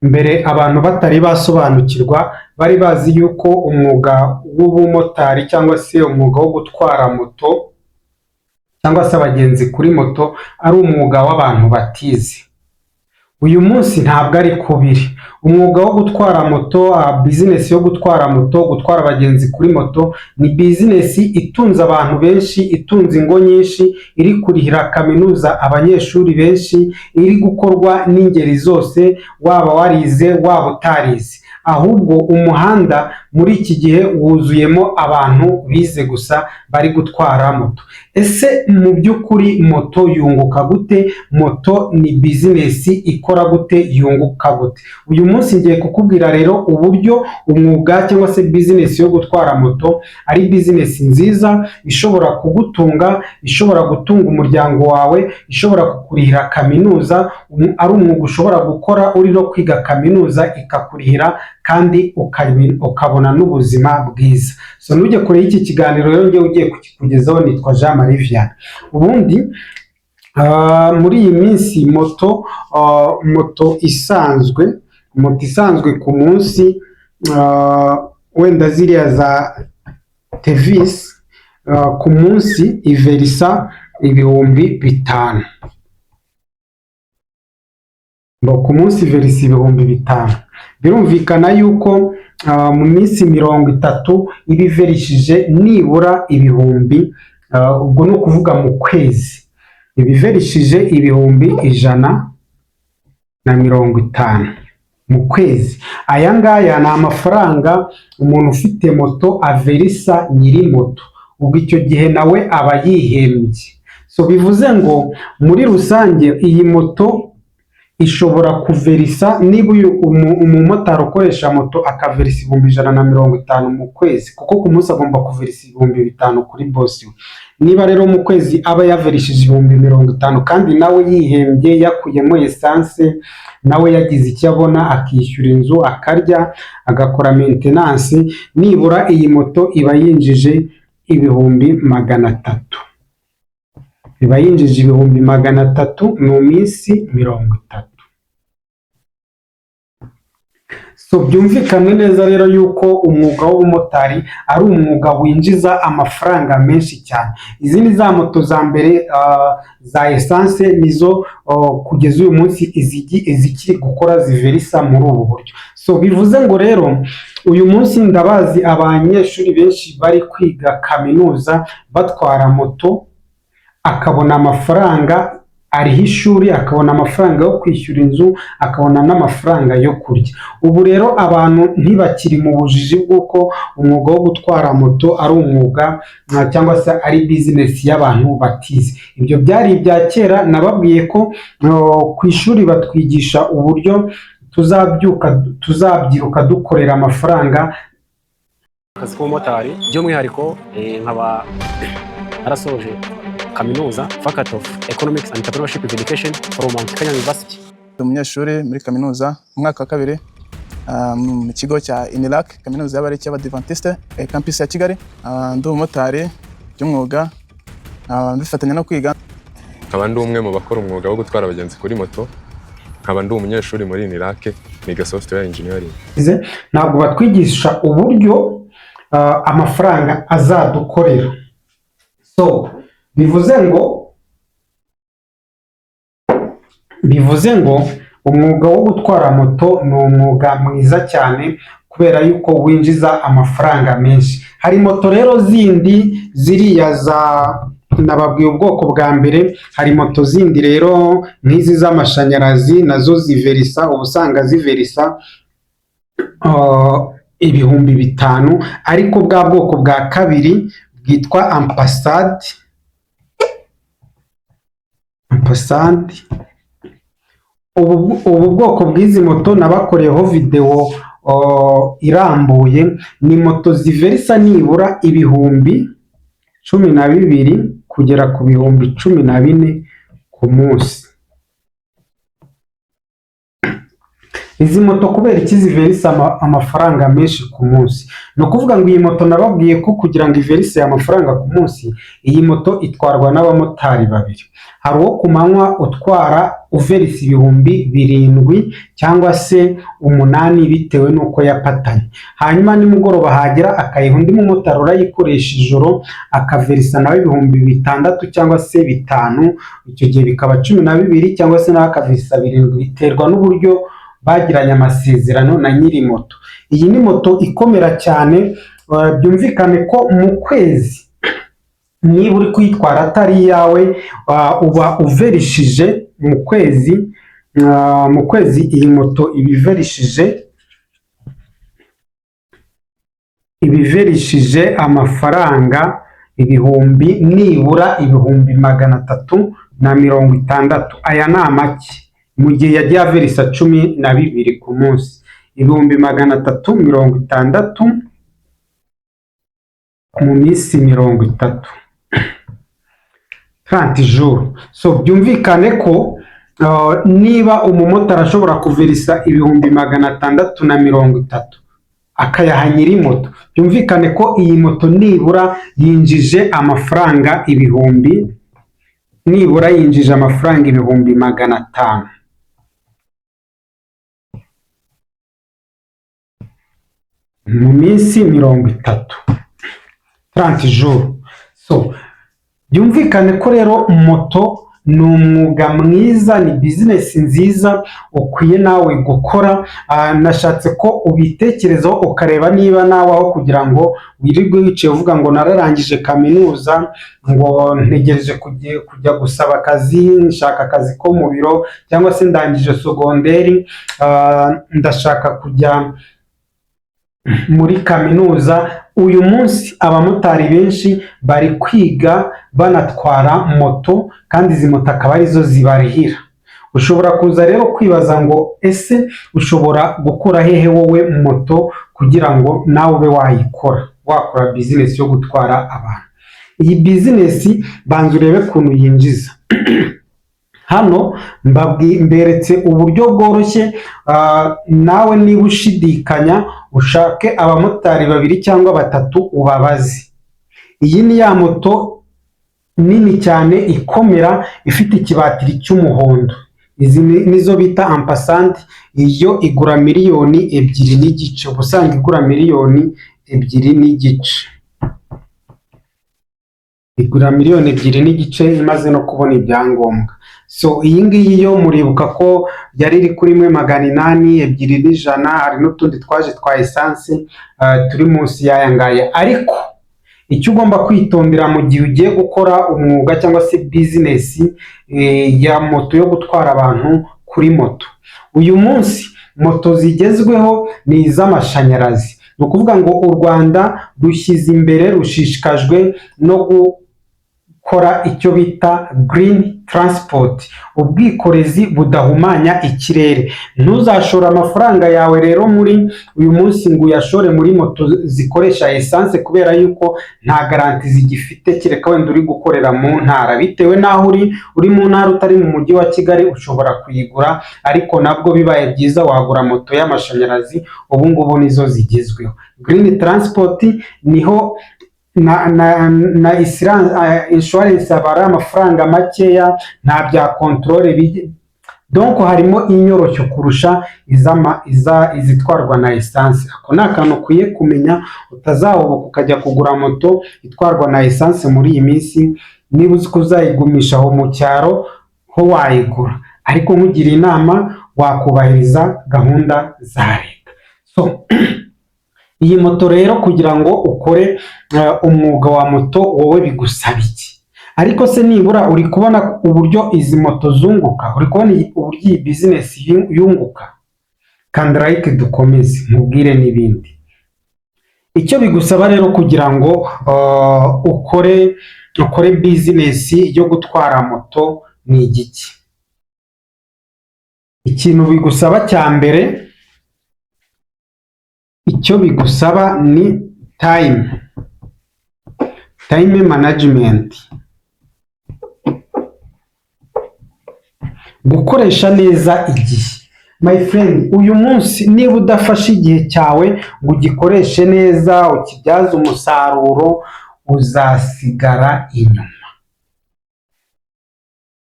Mbere abantu batari basobanukirwa bari bazi yuko umwuga w'ubumotari cyangwa se umwuga wo gutwara moto cyangwa se abagenzi kuri moto ari umwuga w'abantu batize. Uyu munsi ntabwo ari ko biri. Umwuga wo gutwara moto, bizinesi yo gutwara moto, gutwara abagenzi kuri moto ni bizinesi itunze abantu benshi, itunze ingo nyinshi, iri kurihira kaminuza abanyeshuri benshi, iri gukorwa n'ingeri zose, waba warize waba utarize. Ahubwo umuhanda muri iki gihe wuzuyemo abantu bize gusa bari gutwara moto. Ese mu by'ukuri moto yunguka gute? Moto ni bizinesi ikora gute? Yunguka gute? Uyu munsi ngiye kukubwira rero uburyo umwuga cyangwa se bizinesi yo gutwara moto ari bizinesi nziza, ishobora kugutunga, ishobora gutunga umuryango wawe, ishobora kukurihira kaminuza, ari umwuga ushobora gukora uri no kwiga kaminuza ikakurihira kandi ukabona n'ubuzima bwiza. So ntujye kure y'iki kiganiro rero njye ugiye kukikugezaho, nitwa Jean Marie Vianney. Ubundi muri iyi minsi moto isanzwe ku munsi, wenda ziriya za tevisi, ku munsi iverisa 5,000. Ku munsi iverisa 5,000. Birumvikana yuko mu minsi 30 iba iverishije nibura 1,000, ubwo ni ukuvuga mu kwezi iba iverishije 150 mu kwezi. Aya ngaya ni amafaranga umuntu ufite moto averisa nyiri moto, ubwo icyo gihe nawe aba yihembye. So bivuze ngo muri rusange iyi moto ishobora kuverisa, niba umumotari ukoresha moto akaverisa 150 mu kwezi, kuko ku munsi agomba kuverisa 5,000 kuri bosi we. Niba rero mu kwezi aba yaverishije 50,000 kandi nawe yihembye, yakuyemo esanse, nawe yagize icyo abona, akishyura inzu, akarya, agakora maintenance, nibura iyi moto iba yinjije 300,000. Iba yinjije 300,000 mu minsi 30. So byumvikane neza rero yuko umwuga w'ubumotari ari umwuga winjiza amafaranga menshi cyane. Izi ni za moto za mbere za esanse, nizo kugeza uyu munsi izikiri gukora ziverisa muri ubu buryo. So bivuze ngo rero uyu munsi ndabazi abanyeshuri benshi bari kwiga kaminuza batwara moto, akabona amafaranga ariho ishuri, akabona amafaranga yo kwishyura inzu, akabona n'amafaranga yo kurya. Ubu rero abantu ntibakiri mu bujiji bw'uko umwuga wo gutwara moto ari umwuga cyangwa se ari bizinesi y'abantu batize. Ibyo byari ibya kera. Nababwiye ko ku ishuri batwigisha uburyo tuzabyiruka dukorera amafaranga. Akazi k'ubumotari by'umwihariko nkaba narasoje kaminuza Faculty of Economics and Entrepreneurship Education from Mount Kenya University. Umunyeshuri muri kaminuza umwaka wa 2 mu kigo cya INELAC, kaminuza y'abareki y'Abadventiste campus ya Kigali. Ndi umumotari by'umwuga, bifatanya no kwiga. Nkaba ndi umwe mu bakora umwuga wo gutwara abagenzi kuri moto, nkaba ndi umunyeshuri muri INELAC niga software engineering. Ntabwo batwigisha uburyo amafaranga azadukorera. So bivuze ngo umwuga wo gutwara moto ni umwuga mwiza cyane kubera yuko winjiza amafaranga menshi. Hari moto rero zindi ziriya nababwiye ubwoko bwa mbere. Hari moto zindi rero nk'izi z'amashanyarazi, nazo ziverisa, uba usanga ziverisa 5,000, ariko bwa bwoko bwa kabiri bwitwa Ampasad. Ubu bwoko bw'izi moto nabakoreyeho videwo irambuye. Ni moto ziverisa nibura 12,000 kugera ku 14,000 ku munsi. Izi moto kubera iki ziverisa amafaranga menshi ku munsi? Ni ukuvuga ngo iyi moto nababwiye ko kugira ngo iverise amafaranga ku munsi, iyi moto itwarwa n'abamotari babiri. Hari uwo ku manywa utwara uverisa 7,000 cyangwa se 8 bitewe n'uko yapatanye. Hanyuma nimugoroba hagera akayiha undi mumotari urayikoresha ijoro akaverisa nawe 6,000 cyangwa se 5, icyo gihe bikaba 12 cyangwa se nawe akaverisa 7, biterwa n'uburyo bagiranye amasezerano na nyiri moto. Iyi ni moto ikomera cyane, byumvikane ko mu kwezi niba uri kuyitwara atari iyawe, uba uverishije mu kwezi iyi moto ibiverishije amafaranga nibura 360,000. Aya ni make mu gihe yagiye averisa 12 ku munsi, 360,000 mu minsi 30, 30 jours. So byumvikane ko niba umumotari ashobora kuverisa 630,000 akayaha nyiri moto, byumvikane ko iyi moto nibura yinjije amafaranga 500 mu minsi 30, 30 jours. So byumvikane ko rero moto ni umwuga mwiza, ni bizinesi nziza ukwiye nawe gukora. Nashatse ko ubitekerezaho ukareba niba nawe aho kugira ngo wirirwe wicaye uvuga ngo nararangije kaminuza, ngo ntegereje kujya gusaba akazi, nshaka akazi ko mu biro, cyangwa se ndangije segonderi ndashaka kujya muri kaminuza. Uyu munsi abamotari benshi bari kwiga banatwara moto, kandi izi moto akaba arizo zibarihira. Ushobora kuza rero kwibaza ngo ese ushobora gukora hehe wowe moto kugira ngo nawe ube wakora bizinesi yo gutwara abantu? Iyi bizinesi banza urebe ukuntu yinjiza. Hano mberetse uburyo bworoshye, nawe niba ushidikanya ushake abamotari 2 cyangwa 3 ubabaze. Iyi ni ya moto nini cyane ikomera ifite ikibatiri cy'umuhondo, izi nizo bita ampasante. Iyo igura 2,2 ubusanga igura 2,2 igura 2,2 imaze no kubona ibyangombwa. So iyi ngiyi yo muribuka ko yari iri kuri 800, 2,100, hari n'utundi twaje twa esanse turi munsi y'aya ngaya. Ariko icyo ugomba kwitondera mu gihe ugiye gukora umwuga cyangwa se bizinesi ya moto yo gutwara abantu kuri moto, uyu munsi moto zigezweho ni iz'amashanyarazi. Ni ukuvuga ngo u Rwanda rushyize imbere, rushishikajwe no gukora icyo bita green transport, ubwikorezi budahumanya ikirere. Ntuzashore amafaranga yawe rero muri uyu munsi ngo uyashore muri moto zikoresha esanse, kubera yuko nta garanti zigifite, kereka wenda uri gukorera mu ntara. Bitewe n'aho uri mu ntara utari mu mujyi wa Kigali ushobora kuyigura, ariko nabwo bibaye byiza wagura moto y'amashanyarazi. Ubu ngubu nizo zigezweho. Green transport niho na insurance abara amafaranga makeya, nta bya controle donc harimo inyoroshyo kurusha izitwarwa na esanse. Ako ni akantu ukwiye kumenya, utazahoboka ukajya kugura moto itwarwa na esanse muri iyi minsi. Niba uzi ko uzayigumisha aho mu cyaro ho wayigura, ariko nkugira inama wakubahiriza gahunda za leta. So iyi moto rero kugira ngo ukore umwuga wa moto wowe bigusaba iki? Ariko se nibura uri kubona uburyo izi moto zunguka? Uri kubona uburyo iyi bizinesi yunguka? Kandi like dukomeze mubwire n'ibindi. Icyo bigusaba rero kugira ngo ukore bizinesi yo gutwara moto ni igiki? Ikintu bigusaba cya mbere, icyo bigusaba ni time management, gukoresha neza igihe. my friend, uyu munsi niba udafashe igihe cyawe ngo ugikoreshe neza ukibyaze umusaruro, uzasigara inyuma.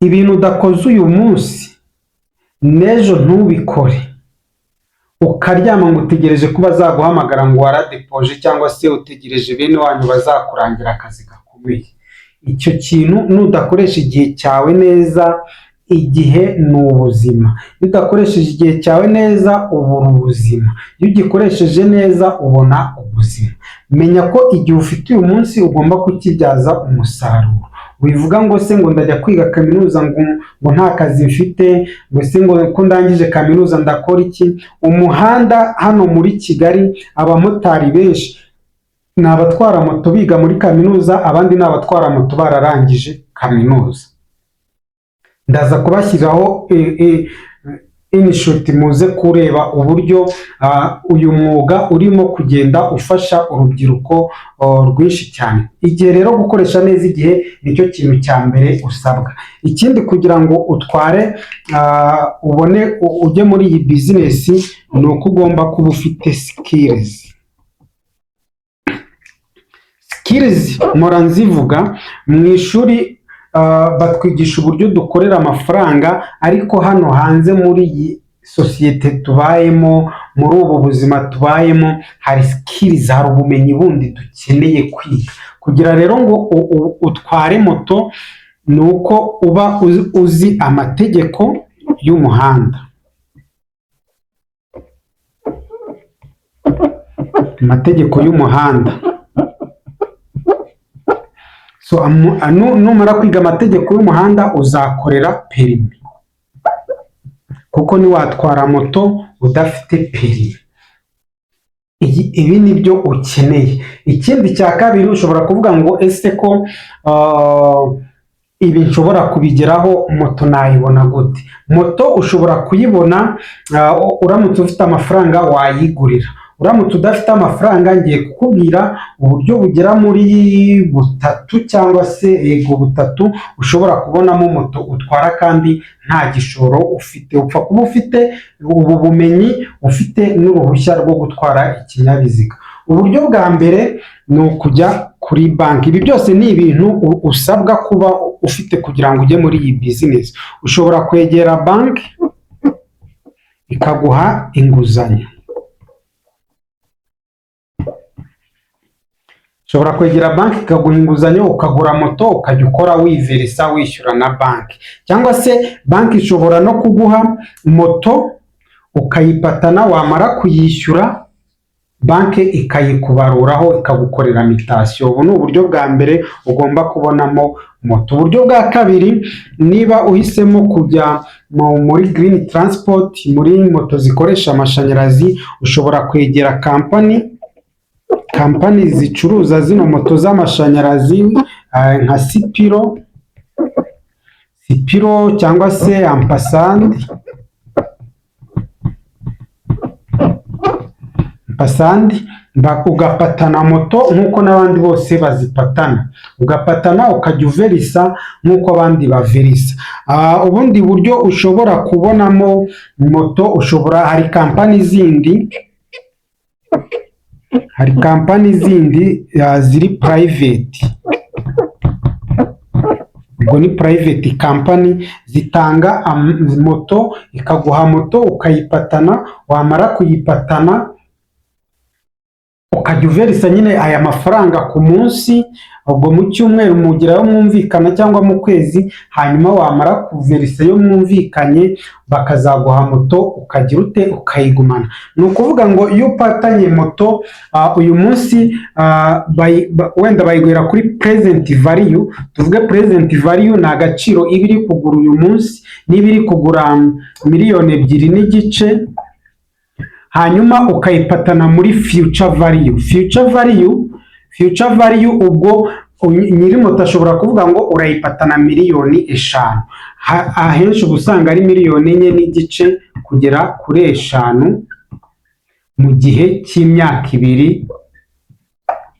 Ibintu udakoze uyu munsi n'ejo ntubikore, ukaryama ngo utegereje ko bazaguhamagara ngo waradepoje, cyangwa se utegereje bene wanyu bazakurangira akazi gakomeye. Icyo kintu nudakoresha igihe cyawe neza, igihe ni ubuzima. Iyo udakoresheje igihe cyawe neza ubura ubuzima, iyo ugikoresheje neza ubona ubuzima. Menya ko igihe ufite uyu munsi ugomba kukibyaza umusaruro. Wivuga ngo se ngo ndajya kwiga kaminuza ngo nta kazi mfite, ngo se ngo ko ndangije kaminuza ndakora iki? Umuhanda hano muri Kigali, abamotari benshi ni abatwara moto biga muri kaminuza, abandi ni abatwara moto bararangije kaminuza. Ndaza kubashyiraho inishoti muze kureba uburyo uyu mwuga urimo kugenda ufasha urubyiruko rwinshi cyane. Igihe rero gukoresha neza igihe nicyo kintu cya mbere usabwa. Ikindi kugira ngo utware ubone ujye muri iyi bizinesi, ni uko ugomba kuba ufite skills. Skills mpora nzivuga mu ishuri, batwigisha uburyo dukorera amafaranga, ariko hano hanze muri iyi sosiyete tubayemo, muri ubu buzima tubayemo, hari skills, hari ubumenyi bundi dukeneye kwiga. Kugira rero ngo utware moto, ni uko uba uzi amategeko y'umuhanda. Amategeko y'umuhanda. So numara kwiga amategeko y'umuhanda uzakorera perimi, kuko ntiwatwara moto udafite perimi. Ibi ni byo ukeneye. Ikindi cya kabiri, ushobora kuvuga ngo ese ko ibi nshobora kubigeraho, moto nayibona gute? Moto ushobora kuyibona uramutse ufite amafaranga wayigurira. Uramutse udafite amafaranga, ngiye kukubwira uburyo bugera muri butatu cyangwa se butatu ushobora kubonamo moto utwara kandi nta gishoro ufite. Upfa kuba ufite ubu bumenyi, ufite n'uruhushya rwo gutwara ikinyabiziga. Uburyo bwa mbere ni ukujya kuri banki. Ibi byose ni ibintu usabwa kuba ufite kugira ngo ujye muri iyi bizinesi. Ushobora kwegera banki ikaguha inguzanyo. Ushobora kwegera banki ikaguha inguzanyo, ukagura moto, ukajya ukora wiverisa, wishyura na banki. Cyangwa se banki ishobora no kuguha moto ukayipatana, wamara kuyishyura banki ikayikubaruraho, ikagukorera mitasiyo. Ubu ni uburyo bwa mbere ugomba kubonamo moto. Uburyo bwa kabiri, niba uhisemo kujya muri green transport, muri moto zikoresha amashanyarazi, ushobora kwegera kampani zicuruza zino moto z'amashanyarazi nka Sipiro cyangwa se Ampasandi, ugapatana moto nk'uko n'abandi bose bazipatana, ugapatana ukajya uverisa nk'uko abandi baverisa. Ubundi buryo ushobora kubonamo moto, hari kampani zindi ziri private. Ubwo ni private company zitanga moto, ikaguha moto ukayipatana, wamara kuyipatana ukajya uverisa nyine aya mafaranga ku munsi. Ubwo mu cyumweru mugerayo mwumvikana cyangwa mu kwezi, hanyuma wamara kuverisa yo mwumvikanye bakazaguha moto, ukagira ute ukayigumana. Ni ukuvuga ngo iyo upatanye moto uyu munsi wenda bayiguhera kuri present value. Tuvuge present value ni agaciro iba iri kugura uyu munsi, niba iri kugura 2.5 miliyoni, hanyuma ukayipatana muri future value. Ubwo nyiri moto ashobora kuvuga ngo urayipatana 5 miliyoni. Ahenshi uba usanga ari 4.5 miliyoni kugera kuri 5 mu gihe cy'imyaka 2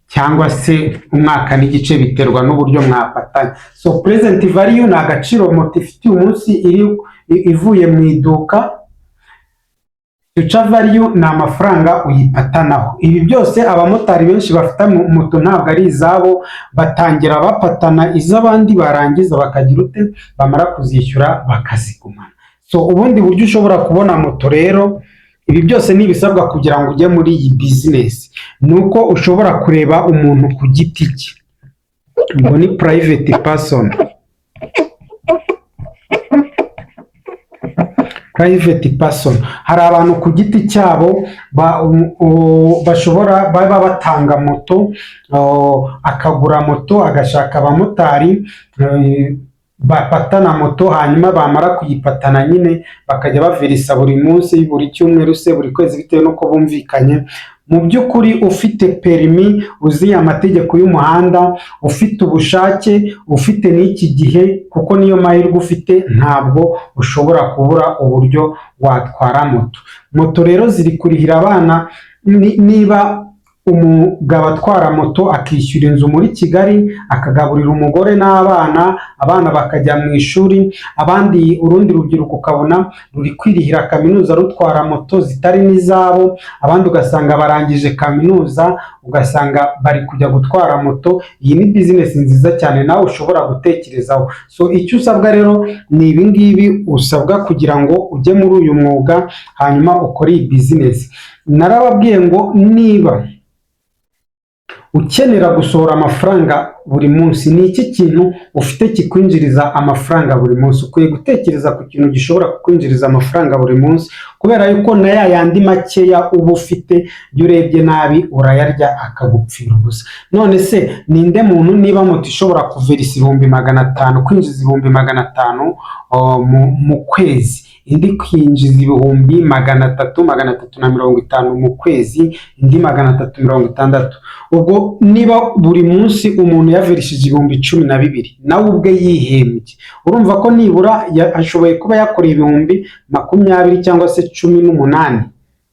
cyangwa se umwaka n'igice, biterwa n'uburyo mwapatanye. So present value ni agaciro moto ifite uyu munsi ivuye mu iduka, future value ni amafaranga uyipatanaho. Ibi byose abamotari benshi bafite moto ntabwo ari izabo, batangira bapatana iz'abandi, barangiza bakagira ute, bamara kuzishyura bakazigumana. So ubundi buryo ushobora kubona moto rero, ibi byose ni ibisabwa kugira ngo ujye muri iyi business, ni uko ushobora kureba umuntu ku giti cye, ngo ni private person. Private person, hari abantu ku giti cyabo bashobora baba batanga moto, akagura moto, agashaka abamotari bapatana moto, hanyuma bamara kuyipatana nyine bakajya baverisa buri munsi, buri cyumweru se buri kwezi, bitewe n'uko bumvikanye. Mu by'ukuri ufite perimi, uzi amategeko y'umuhanda, ufite ubushake, ufite n'iki gihe, kuko niyo mahirwe ufite, ntabwo ushobora kubura uburyo watwara moto. Moto rero ziri kurihira abana, niba umugabo atwara moto akishyura inzu muri Kigali, akagaburira umugore n'abana, abana bakajya mu ishuri, abandi urundi rubyiruko ukabona ruri kwirihira kaminuza rutwara moto zitari n'izabo, abandi ugasanga barangije kaminuza ugasanga bari kujya gutwara moto. Iyi ni business nziza cyane nawe ushobora gutekerezaho. So icyo usabwa rero ni ibi ngibi usabwa kugira ngo ujye muri uyu mwuga, hanyuma ukore iyi business. Narababwiye ngo niba ukenera gusohora amafaranga buri munsi, ni iki kintu ufite kikwinjiriza amafaranga buri munsi, ukwiye gutekereza ku kintu gishobora kukwinjiriza amafaranga buri munsi, kubera yuko na ya yandi makeya uba ufite iyo urebye nabi urayarya akagupfira ubusa. None se ninde muntu, niba moto ishobora kuverisa 500, kwinjiza 500 mu kwezi, indi kwinjiza 300, 350 mu kwezi, indi 360, ubwo niba buri munsi umuntu yaverishije 12,000 nawe ubwe yihembye, urumva ko nibura ashoboye kuba yakoreye 20,000 cyangwa se 18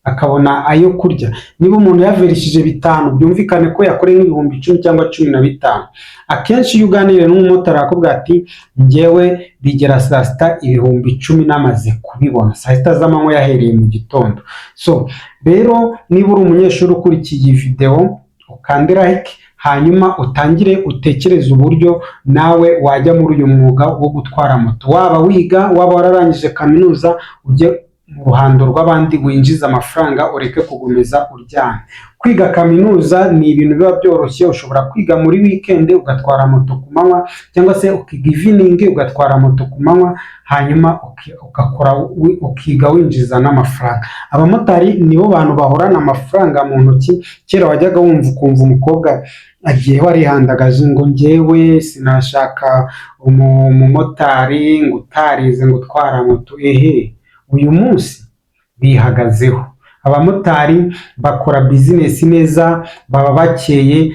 akabona ayo kurya. Niba umuntu yaverishije 5, byumvikane ko yakoreye nk'ibihumbi 10 cyangwa 15. Akenshi iyo uganiriye n'umumotari akubwira ati njyewe bigera saa sita 10,000 namaze kubibona, saa sita z'amanywa yahereye mu gitondo. So rero niba uri umunyeshuri ukurikiye iyi video, ukande like, hanyuma utangire utekereze uburyo nawe wajya muri uyu mwuga wo gutwara moto, waba wiga, waba wararangije kaminuza, ujye mu ruhando rw'abandi, winjiza amafaranga, ureke kugumiza uryamye. Kwiga kaminuza ni ibintu biba byoroshye, ushobora kwiga muri weekend ugatwara moto ku manywa, cyangwa se ukiga evening ugatwara moto ku manywa, hanyuma ukiga winjiza n'amafaranga. Abamotari nibo bantu bahorana amafaranga mu ntoki. Kera wajyaga wumva ukumva umukobwa agiye warihandagaje ngo njyewe sinashaka umumotari ngo utarize ngo utwara moto. Uyu munsi bihagazeho, abamotari bakora business neza, baba bakeye,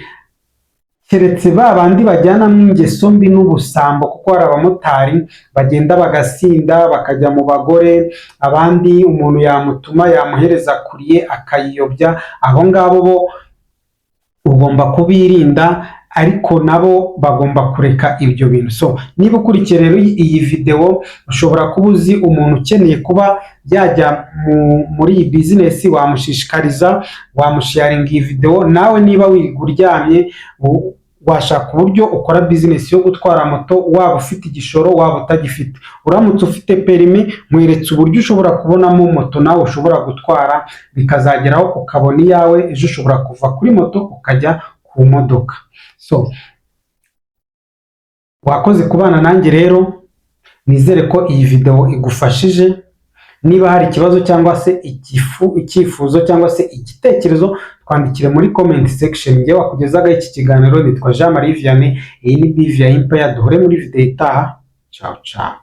keretse babandi bajyanamo ingeso mbi n'ubusambo, kuko hari abamotari bagenda bagasinda bakajya mu bagore, abandi umuntu yamutuma yamuhereza kuriye akayiyobya. Abo ngabo bo ugomba kubirinda, ariko nabo bagomba kureka ibyo bintu. So niba ukurikiye rero iyi video, ushobora kuba uzi umuntu ukeneye kuba yajya muri iyi business, wamushishikariza, wamusharinga iyi video. Nawe niba wiga uryamye, washaka uburyo ukora business yo gutwara moto, waba ufite igishoro waba utagifite. Uramutse ufite perimi, mweretse uburyo ushobora kubonamo moto nawe ushobora gutwara, bikazageraho ukabona iyawe. Ejo ushobora kuva kuri moto ukajya ku modoka. So wakoze kubana nanjye rero, nizere ko iyi video igufashije. Niba hari ikibazo cyangwa se icyifuzo cyangwa se igitekerezo, twandikire muri comment section. Njye wakugezaga iki kiganiro nitwa Jean Marie Vianney, iyi ni BVI Empire. Duhure muri video itaha. Ciao ciao.